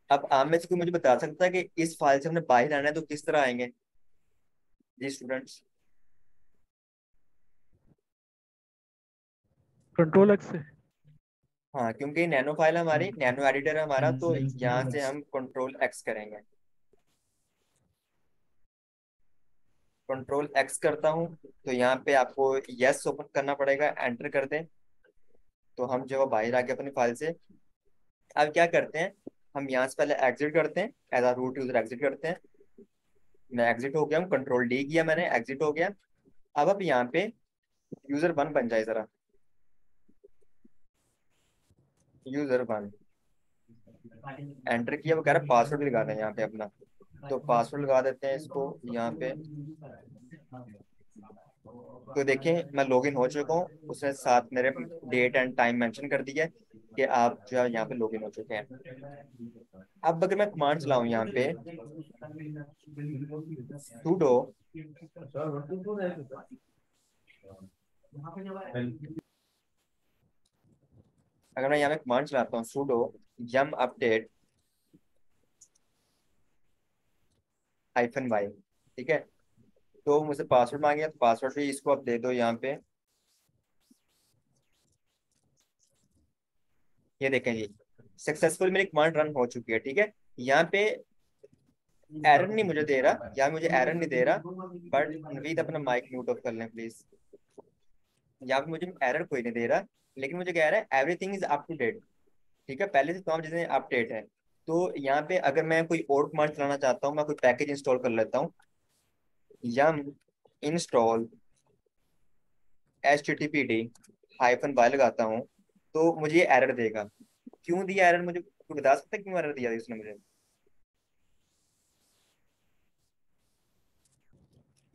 अब आप में से कोई मुझे बता सकता है कि इस फाइल से हमने बाहर आना है तो किस तरह आएंगे जी स्टूडेंट्स। कंट्रोल एक्स से। हाँ, क्योंकि नैनो फाइल हमारी, नैनो एडिटर है हमारा, तो यहाँ से हम कंट्रोल एक्स करेंगे। कंट्रोल एक्स करता हूँ, तो यहाँ पे आपको यस ओपन करना पड़ेगा, एंटर कर दें, तो हम जो है बाहर आ गए अपनी फाइल से। अब क्या करते हैं, हम यहाँ से पहले एग्जिट करते हैं, as a root user exit करते हैं। मैं एग्जिट हो गया हूँ, कंट्रोल डी किया मैंने, एग्जिट हो गया। अब यहाँ पे यूजर वन बन जाए जरा, यूजर वन एंटर किया, वो कह रहा है पासवर्ड भी लगा दें यहाँ पे अपना। तो पासवर्ड लगा देते हैं इसको यहाँ पे। तो देखें मैं लॉगिन हो चुका हूँ, उसने साथ मेरे डेट एंड टाइम मेंशन कर दिया है कि आप जो है यहाँ पे लॉगिन हो चुके हैं। अब अगर मैं कमांड चलाऊँ यहाँ पे sudo, अगर मैं यहाँ पे कमांड चलाता हूँ sudo yum update -y, ठीक है। तो मुझसे पासवर्ड मांगे, तो पासवर्ड भी इसको आप दे दो यहाँ पे। ये देखें जी, सक्सेसफुल मेरी कमांड रन हो चुकी है, ठीक है। यहाँ पे एरर नहीं मुझे दे रहा, यहाँ मुझे एरर नहीं दे रहा, बट नवीद अपना माइक म्यूट ऑफ कर लें प्लीज। यहाँ पे मुझे एरर कोई नहीं दे रहा, लेकिन मुझे कह रहा है everything is up to date, ठीक है, पहले से तमाम चीजें अपडेट है। तो यहाँ पे अगर मैं कोई और कमांड चलाना चाहता हूँ, मैं कोई पैकेज इंस्टॉल कर लेता हूँ, यम इंस्टॉल HTTPD -y लगाता हूँ, तो मुझे ये एरर देगा। क्यों दिया एरर, मुझे कोई बता सकता है क्यों एरर दिया इसने मुझे?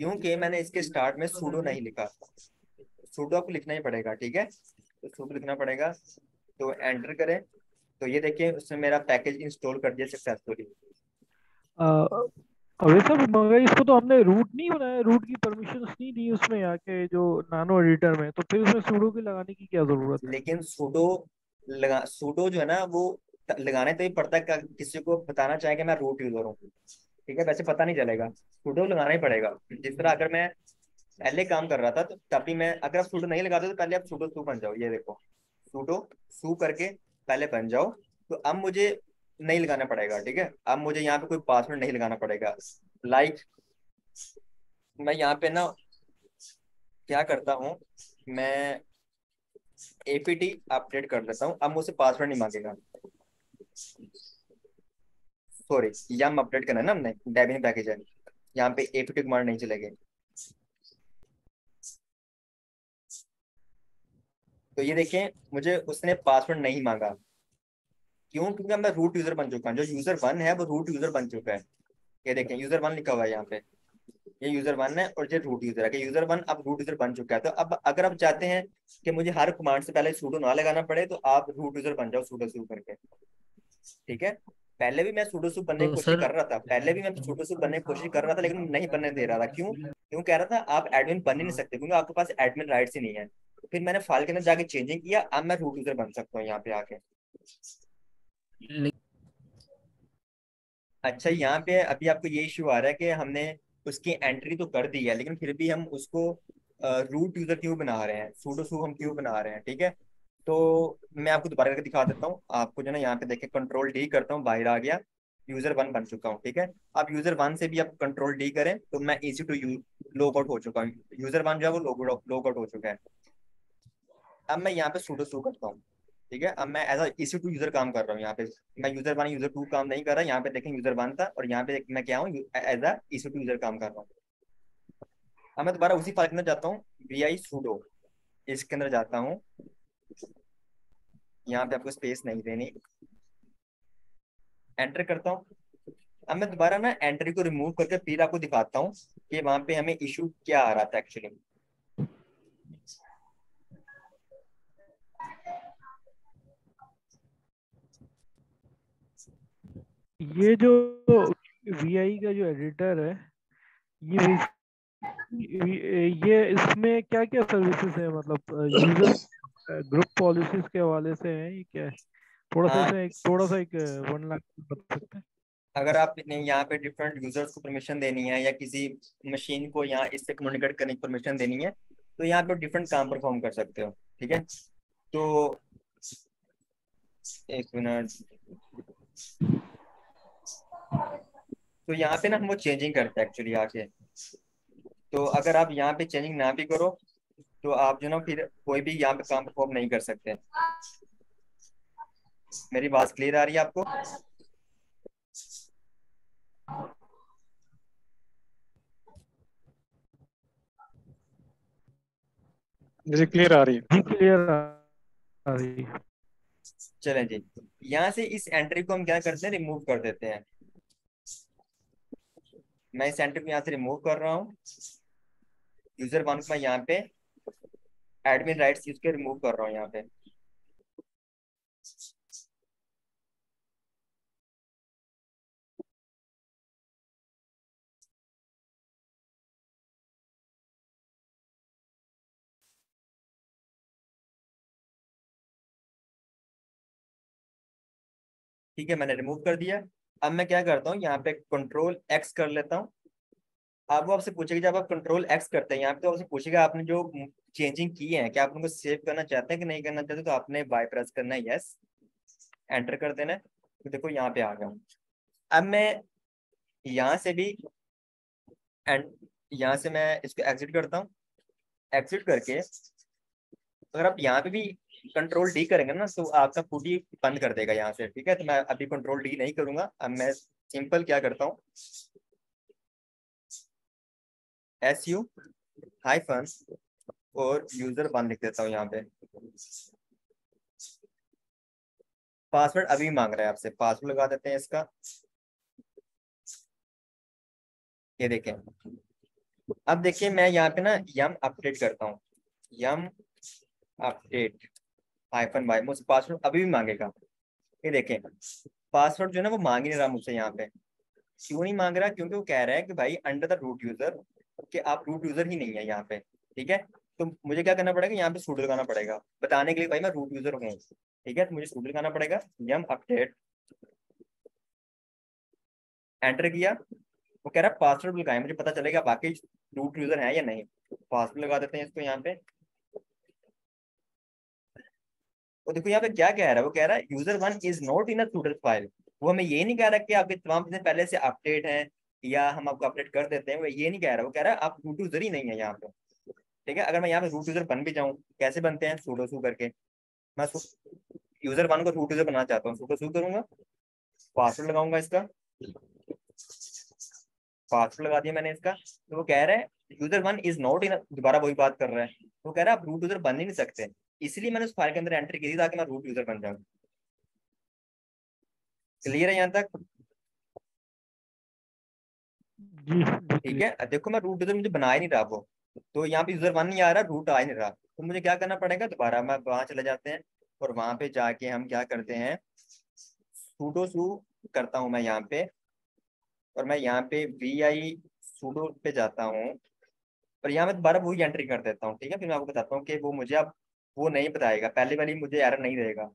क्योंकि मैंने इसके स्टार्ट में सूडो नहीं लिखा। सूडो आपको लिखना ही पड़ेगा, ठीक है, तो सूडो लिखना पड़ेगा। तो एंटर करें, तो ये देखिए उसने मेरा पैकेज इंस्टॉल कर दिया सक्सेसफुली। वैसे मगर इसको तो हमने रूट नहीं बनाया, रूट की परमिशंस नहीं दी उसमें आके जो नानो एडिटर में, तो फिर उसमें sudo की लगाने की क्या जरूरत है? लेकिन सूडो जो है ना वो लगाने तो ही पड़ता है, किसी को बताना चाहे कि मैं रूट यूजर हूँ, ठीक है, वैसे पता नहीं चलेगा, सूडो लगाना ही पड़ेगा। जिस तरह अगर मैं पहले काम कर रहा था तो तभी मैं, अगर आप सूडो नहीं लगाते तो पहले आप सूडो सू बन जाओ, ये देखो सूडो सू करके पहले बन जाओ। तो अब मुझे नहीं लगाना पड़ेगा, ठीक है, अब मुझे यहाँ पे कोई पासवर्ड नहीं लगाना पड़ेगा। लाइक मैं यहाँ पे ना क्या करता हूँ, मैं APT अपडेट कर लेता हूँ, अब मुझसे पासवर्ड नहीं मांगेगा। सॉरी, यम अपडेट करना है ना हमने, डेबिन पैकेज है, यहाँ पे APT कमांड नहीं चलेगी। तो ये देखें मुझे उसने पासवर्ड नहीं मांगा, क्यों? क्योंकि मैं रूट यूजर बन चुका हूँ, जो यूजर वन है वो रूट यूजर बन चुका है। ये देखें यूजर वन लिखा हुआ है यहाँ पे, ये यूजर वन है और ये रूट यूजर है, कि यूजर वन अब रूट यूजर बन चुका है। तो अब अगर आप चाहते हैं कि मुझे हर कमांड से पहले सूडो ना लगाना पड़े, तो आप रूट यूजर बन जाओ सूडो सू करके, ठीक है। पहले भी मैं सूडो सू बनने की तो कोशिश सर कर रहा था, पहले भी मैं सूडो सू बनने की कोशिश कर रहा था, लेकिन नहीं बनने दे रहा था। क्यों? क्यों कह रहा था आप एडमिन बन ही नहीं सकते, क्योंकि आपके पास एडमिन राइट्स ही नहीं है। तो फिर मैंने फाइल के अंदर जाके चेंजिंग किया, अब मैं रूट यूजर बन सकता हूँ यहाँ पे आके। ले- अच्छा, यहाँ पे अभी आपको ये इश्यू आ रहा है कि हमने उसकी एंट्री तो कर दी है, लेकिन फिर भी हम उसको रूट यूजर क्यों बना रहे हैं, सूडो सू हम क्यों बना रहे हैं, ठीक है। तो मैं आपको दोबारा करके दिखा देता हूँ आपको, जो ना यहाँ पे देखें कंट्रोल डी करता हूँ, बाहर आ गया, यूजर वन बन चुका हूँ, ठीक है। अब यूजर वन से भी आप कंट्रोल डी करें तो मैं easy to you log out हो चुका हूँ, यूजर वन जो है वो लॉग आउट हो चुका है। अब मैं यहाँ पे सूडो सू करता हूँ, ठीक है, अब मैं एज अ इसी टू यूजर काम कर रहा हूँ यहाँ पे। मैं यूजर वन यूजर टू काम नहीं कर रहा, यहाँ पे देखें यूजर वन था और यहाँ पे मैं क्या हूँ, एज अ इसी टू यूजर काम कर रहा हूँ। अब मैं दोबारा उसी फाइल के अंदर जाता हूँ, vi sudo, इसके अंदर जाता हूँ, यहाँ पे आपको स्पेस नहीं देनी, एंटर करता हूँ। अब मैं दोबारा ना एंट्री को रिमूव करके फिर आपको दिखाता हूँ कि वहां पे हमें इशू क्या आ रहा था एक्चुअली। ये जो वीआई का जो एडिटर है, ये ये इसमें क्या क्या सर्विसेज है, मतलब यूजर ग्रुप पॉलिसीज के हवाले से है ये क्या है? हाँ, थोड़ा सा एक 1 लाख बता सकते हैं? अगर आपने यहाँ पे डिफरेंट यूजर्स को परमिशन देनी है या किसी मशीन को यहाँ इससे कम्युनिकेट करने की परमिशन देनी है, तो यहाँ पे डिफरेंट काम परफॉर्म कर सकते हो, ठीक है। तो एक मिनट, तो यहाँ पे ना हम वो चेंजिंग करते हैं एक्चुअली आके। तो अगर आप यहाँ पे चेंजिंग ना भी करो, तो आप जो ना फिर कोई भी यहाँ पे काम परफॉर्म नहीं कर सकते। मेरी बात क्लियर आ रही है आपको? जैसे क्लियर आ रही है। जी क्लियर आ रही है। चलें जी, यहाँ से इस एंट्री को हम क्या करते हैं, रिमूव कर देते हैं। मैं इस एंट्री को यहाँ से रिमूव कर रहा हूँ। यूजर वन को मैं यहाँ पे एडमिन राइट्स यूज के रिमूव कर रहा हूँ यहाँ पे। ठीक है, मैंने रिमूव कर दिया। अब मैं क्या करता हूँ, यहाँ पे कंट्रोल एक्स कर लेता हूँ। अब वो आपसे पूछेगा, जब आप कंट्रोल एक्स करते हैं यहाँ पे, तो आपसे पूछेगा आपने जो चेंजिंग की है क्या आप उनको सेव करना चाहते हैं कि नहीं करना चाहते, तो आपने बाय प्रेस करना है यस, एंटर कर देना है। तो देखो यहाँ पे आ गया हूँ। अब मैं यहाँ से भी एंड यहाँ से मैं इसको एग्जिट करता हूँ। एग्जिट करके अगर आप यहाँ पे भी कंट्रोल डी करेंगे ना, तो आपका फूडी बंद कर देगा यहाँ से। ठीक है, तो मैं अभी कंट्रोल डी नहीं करूंगा। अब मैं सिंपल क्या करता हूँ, SU हाइफन और यूजर वन लिख देता हूँ यहाँ पे। पासवर्ड अभी मांग रहा है आपसे, पासवर्ड लगा देते हैं इसका। ये देखें, अब देखिए मैं यहाँ पे ना यम अपडेट करता हूँ। यम अपडेट हाइफन वाई, मुझसे पासवर्ड अभी भी मांगेगा। ये देखें, पासवर्ड जो है ना वो मांग ही नहीं रहा मुझसे यहाँ पे। क्यों नहीं मांग रहा, क्योंकि वो कह रहा है कि भाई अंडर द रूट यूजर, कि आप रूट यूजर ही नहीं है यहाँ पे। ठीक है, तो मुझे क्या करना पड़ेगा, यहाँ पे सूडो लगाना पड़ेगा बताने के लिए भाई मैं रूट यूजर हूँ। ठीक है, तो मुझे सूडो लगाना पड़ेगा। यम अपडेट, एंटर किया। वो कह रहा है पासवर्ड लगाए, मुझे पता चलेगा बाकी रूट यूजर है या नहीं। पासवर्ड लगा देते हैं इसको यहाँ पे। वो देखो यहाँ पे क्या कह रहा है, वो कह रहा है user one is not in a file. वो हमें ये नहीं कह रहा कि आपके तमाम चीजें पहले से अपडेट हैं या हम आपको अपडेट कर देते हैं, वो ये नहीं कह रहा। वो कह रहा है आप रूट यूजर ही नहीं है यहाँ पे। ठीक है, अगर मैं यहाँ पे रूट यूजर बन भी जाऊँ, कैसे बनते हैं, सूडो सू करके। मैं यूजर वन को रूट यूजर बनाना चाहता हूँ, सूडो सू करूंगा, पासवर्ड लगाऊंगा इसका। पासवर्ड लगा दिया मैंने इसका। तो वो कह रहा है यूजर वन इज नॉट इन, दोबारा वही बात कर रहा है। वो कह रहा है आप रूट यूजर बन ही नहीं सकते, इसलिए मैंने उस फाइल के अंदर एंट्री की थी ताकि मैं रूट यूजर बन जाऊँ। क्लियर है यहाँ तक? जी ठीक क्लियर। है, अब देखो मैं रूट यूजर मुझे बना ही नहीं रहा वो, तो यहाँ पे यूजर वन नहीं आ रहा, रूट आ ही नहीं रहा। तो मुझे क्या करना पड़ेगा, दोबारा मैं वहां चले जाते हैं और वहां पे जाके हम क्या करते हैं, सूडो सू करता हूँ मैं यहाँ पे। और मैं यहाँ पे VI सूडो पे जाता हूँ और यहाँ मैं दोबारा वही एंट्री कर देता हूँ। ठीक है, फिर मैं आपको बताता हूँ कि वो मुझे अब वो नहीं बताएगा, पहले वाली मुझे एरर नहीं देगा।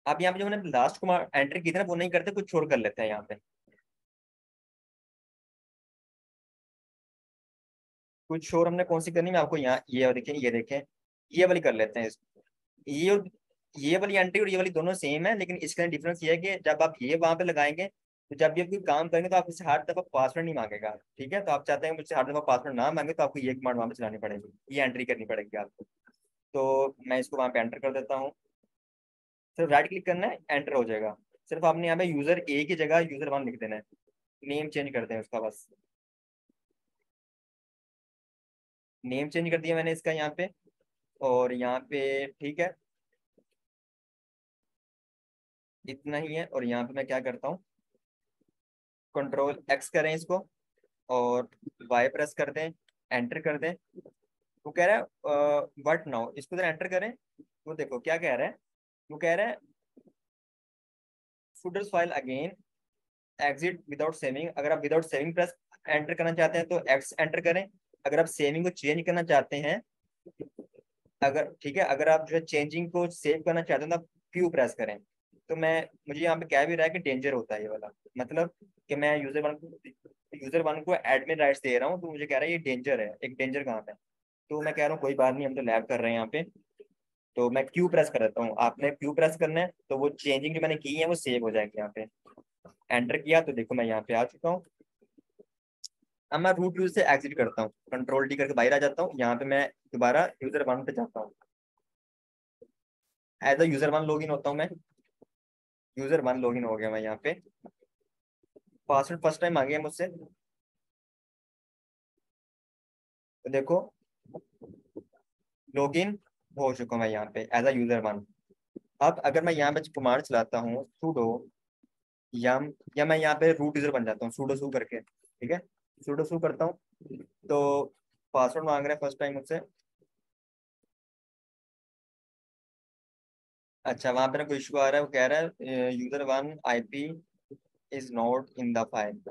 अब यहाँ पे जो मैंने लास्ट को एंट्री की थी ना, वो नहीं करते, कुछ छोड़ कर लेते हैं यहाँ पे। कुछ और हमने कौन सी करनी, मैं आपको यहाँ ये देखें, ये देखें, ये वाली कर लेते हैं इसको। ये और ये वाली एंट्री और ये वाली दोनों सेम है, लेकिन इसका डिफरेंस ये है कि जब आप ये वहां पे लगाएंगे, तो जब भी आप कोई काम करेंगे तो आप इससे हर दफा पासवर्ड नहीं मांगेगा। ठीक है, तो आप चाहते हैं मुझसे हर दफा पासवर्ड ना मांगे, तो आपको ये कमांड वहां पे चलानी पड़ेगी, ये एंट्री करनी पड़ेगी आपको। तो मैं इसको वहां पे एंटर कर देता हूँ। सिर्फ राइट क्लिक करना है, एंटर हो जाएगा। सिर्फ आपने यहाँ पे यूजर ए की जगह यूजर वन लिख देना है, नेम चेंज करते हैं उसका बस। नेम चेंज कर दिया मैंने इसका यहाँ पे, और यहाँ पे ठीक है, इतना ही है। और यहाँ पे मैं क्या करता हूँ, कंट्रोल एक्स करें इसको और वाई प्रेस कर दें, एंटर कर दें। वो कह रहा है व्हाट नाउ, इसको जरा एंटर करें। वो देखो क्या कह रहा है, वो कह रहा है putters file again, exit without saving. अगर आप विदाउट सेविंग प्रेस एंटर करना चाहते हैं तो एक्स एंटर करें। अगर आप सेविंग को चेंज करना चाहते हैं, अगर ठीक है, अगर आप जो है चेंजिंग को सेव करना चाहते हैं तो आप क्यू प्रेस करें। तो मैं मुझे यहाँ पे क्या भी रहा है कि डेंजर होता है ये वाला, मतलब कि मैं यूजर वन को एडमिन राइट्स दे रहा हूँ, तो मुझे कह रहा है ये डेंजर है। एक डेंजर कहाँ पे है? तो मैं कह रहा हूँ कोई बात नहीं, हम तो लैब कर रहे हैं यहाँ पे। तो मैं क्यू प्रेस कर देता हूँ, आपने क्यू प्रेस करना है, तो वो चेंजिंग जो मैंने की है वो सेव हो जाएगी यहाँ पे। एंटर किया तो देखो मैं यहाँ पे आ चुका हूँ। अब मैं रूट यूज से एग्जिट करता हूँ, कंट्रोल डी करके बाहर आ जाता हूँ। यहाँ पे मैं दोबारा यूजर वन पे जाता हूँ, as a user one login होता हूँ मैं। यूजर वन लॉगिन हो गया मैं यहाँ पे। पासवर्ड फर्स्ट टाइम आ गया मुझसे। तो देखो लॉगिन हो चुका हूं मैं यहाँ पे एज अ यूजर वन। अब अगर मैं यहाँ पे कमांड चलाता हूँ sudo yum, या मैं यहाँ पे रूट यूजर बन जाता हूँ sudo su करके, ठीक है। sudo su करता हूँ तो पासवर्ड मांग रहा है फर्स्ट टाइम मुझसे। अच्छा वहां पे ना कोई इशू आ रहा है, वो कह रहा है user one IP is not in the file.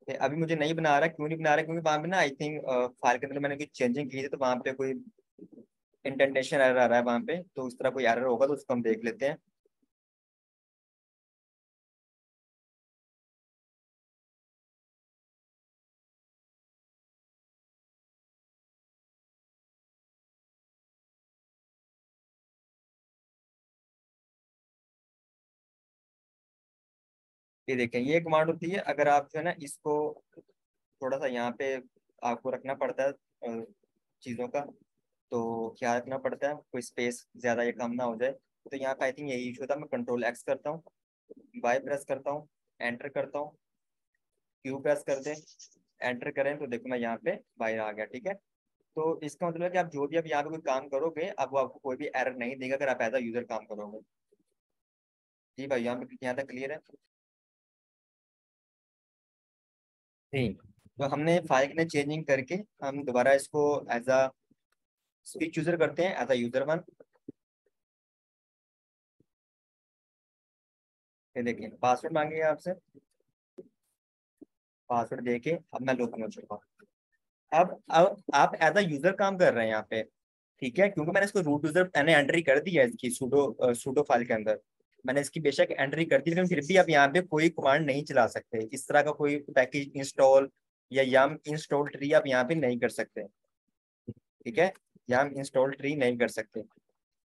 अभी मुझे नहीं बना रहा, क्यों नहीं बना रहा, क्योंकि वहां पे ना आई थिंक फाइल के अंदर मैंने कुछ चेंजिंग की थी, तो वहां पे कोई इंडेंटेशन एरर आ रहा है वहां पे, तो उस तरह कोई एरर होगा तो उसको हम देख लेते हैं। ये देखें, ये कमांड होती है अगर आप जो है ना इसको थोड़ा सा यहाँ पे आपको रखना पड़ता है चीज़ों का, तो क्या रखना पड़ता है, कोई स्पेस ज़्यादा या कम ना हो जाए। तो यहाँ पे आई थिंक यही इशू था। मैं कंट्रोल एक्स करता हूँ, वाई प्रेस करता हूँ, एंटर करता हूँ, क्यू प्रेस कर दें, एंटर करें तो देखो मैं यहाँ पे बाहर आ गया, ठीक है। तो इसका मतलब है कि आप जो भी अब यहाँ पे कोई काम करोगे अब वो आपको कोई भी एरर नहीं देगा अगर आप एज अ यूजर काम करोगे। जी भाई यहाँ तक क्लियर है। ठीक, तो हमने फाइल में चेंजिंग करके हम दोबारा इसको एज अ स्विच यूजर करते हैं एज अ यूजर वन। ये देखिए पासवर्ड मांगेगा आपसे, पासवर्ड देके अब मैं लॉगिन हो चुका हूँ। अब आप एज अ यूजर काम कर रहे हैं यहाँ पे, ठीक है, क्योंकि मैंने इसको रूट यूजर मैंने एंट्री कर दी है इसकी सूडो फाइल के अंदर। मैंने इसकी बेशक एंट्री कर दी, लेकिन फिर भी आप यहाँ पे कोई कमांड नहीं चला सकते, इस तरह का कोई पैकेज इंस्टॉल या यम इंस्टॉल ट्री आप यहाँ पे नहीं कर सकते, ठीक है। यम इंस्टॉल ट्री नहीं कर सकते।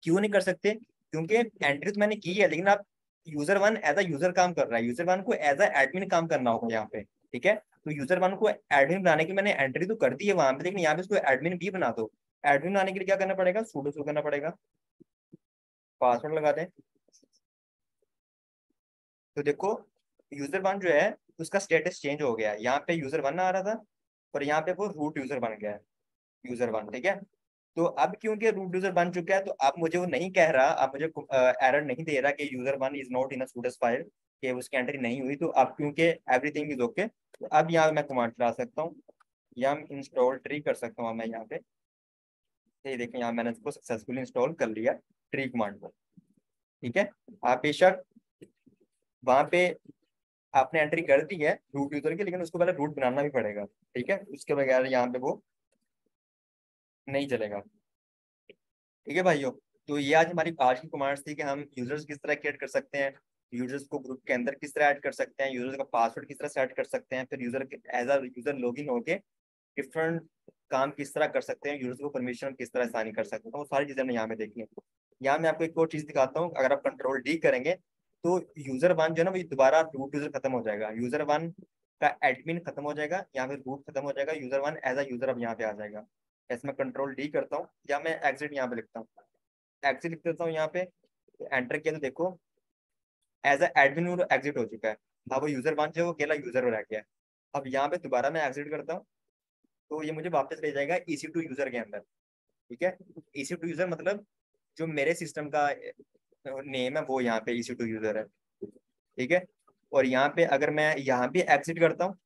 क्यों नहीं कर सकते, क्योंकि एंट्री तो मैंने की है, लेकिन आप user one as a user काम कर रहा है, यूजर वन को एज अ एडमिन काम करना होगा यहाँ पे, ठीक है। तो यूजर वन को एडमिन बनाने की मैंने एंट्री तो कर दी है वहां पे, लेकिन यहाँ पे इसको एडमिन भी बना दो। एडमिन बनाने के लिए क्या करना पड़ेगा, सूडो सू करना पड़ेगा, पासवर्ड लगा दें। तो देखो यूजर वन जो है उसका स्टेटस चेंज हो गया है, यहाँ पे यूजर वन आ रहा था और यहाँ पे वो रूट यूजर बन गया है, यूजर वन, ठीक है। तो अब क्योंकि रूट यूजर बन चुका है तो अब मुझे वो नहीं कह रहा, अब मुझे एरर नहीं दे रहा कि user one is not in a students file, कि उसकी एंट्री नहीं हुई। तो अब क्योंकि एवरीथिंग इज ओके, तो अब यहाँ मैं कमांड चला सकता हूँ, यम इंस्टॉल ट्री कर सकता हूँ मैं यहाँ पे। ये देखें यहाँ मैंने इसको सक्सेसफुली इंस्टॉल कर लिया ट्री कमांड को, ठीक है। आप बेशक वहां पे आपने एंट्री कर दी है रूट यूजर की, लेकिन उसको पहले रूट बनाना भी पड़ेगा, ठीक है, उसके बगैर यहाँ पे वो नहीं चलेगा, ठीक है भाइयों। तो ये आज हमारी आज की कमांड्स थी कि हम यूजर्स किस तरह क्रिएट कर सकते हैं, यूजर्स को ग्रुप के अंदर किस तरह ऐड कर सकते हैं, यूजर्स का पासवर्ड किस तरह सेट कर सकते हैं, फिर user as a user login होके डिफरेंट काम किस तरह कर सकते हैं, यूजर्स को परमिशन किस तरह साइन कर सकते हैं, तो वो सारी चीजें हमने यहाँ पे देखी हैं। यहाँ मैं आपको एक और चीज दिखाता हूँ, अगर आप कंट्रोल डी करेंगे तो यूजर वन जो है ना वो दोबारा रूट यूजर खत्म हो जाएगा, यूजर वन का एडमिन खत्म हो जाएगा, यहाँ पे रूट खत्म हो जाएगा, user one as a user अब यहाँ पे आ जाएगा। ऐसे मैं कंट्रोल डी करता हूँ या मैं एग्जिट यहाँ पे लिखता हूँ, एग्जिट लिख देता हूँ यहाँ पे, एंटर किया तो देखो एज अ एडमिन वो एग्जिट हो चुका है। अब वो यूजर वन जो है वो अकेला यूजर रह गया है। अब यहाँ पे दोबारा मैं एग्जिट करता हूँ तो ये मुझे वापस ले जाएगा ईसी टू यूजर के अंदर, ठीक है। ईसी टू यूजर मतलब जो मेरे सिस्टम का नेम है वो यहाँ पे ईसी टू यूजर है, ठीक है। और यहाँ पे अगर मैं यहाँ भी एग्जिट करता हूँ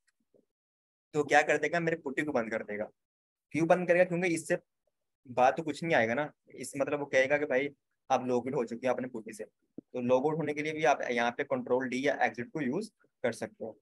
तो क्या कर देगा, मेरे पुट्टी को बंद कर देगा। क्यों बंद करेगा, क्योंकि इससे बात तो कुछ नहीं आएगा ना, इस मतलब वो कहेगा कि भाई आप लॉग आउट हो चुके हैं अपने पुट्टी से। तो लॉग आउट होने के लिए भी आप यहाँ पे कंट्रोल डी या एग्जिट को यूज कर सकते हो।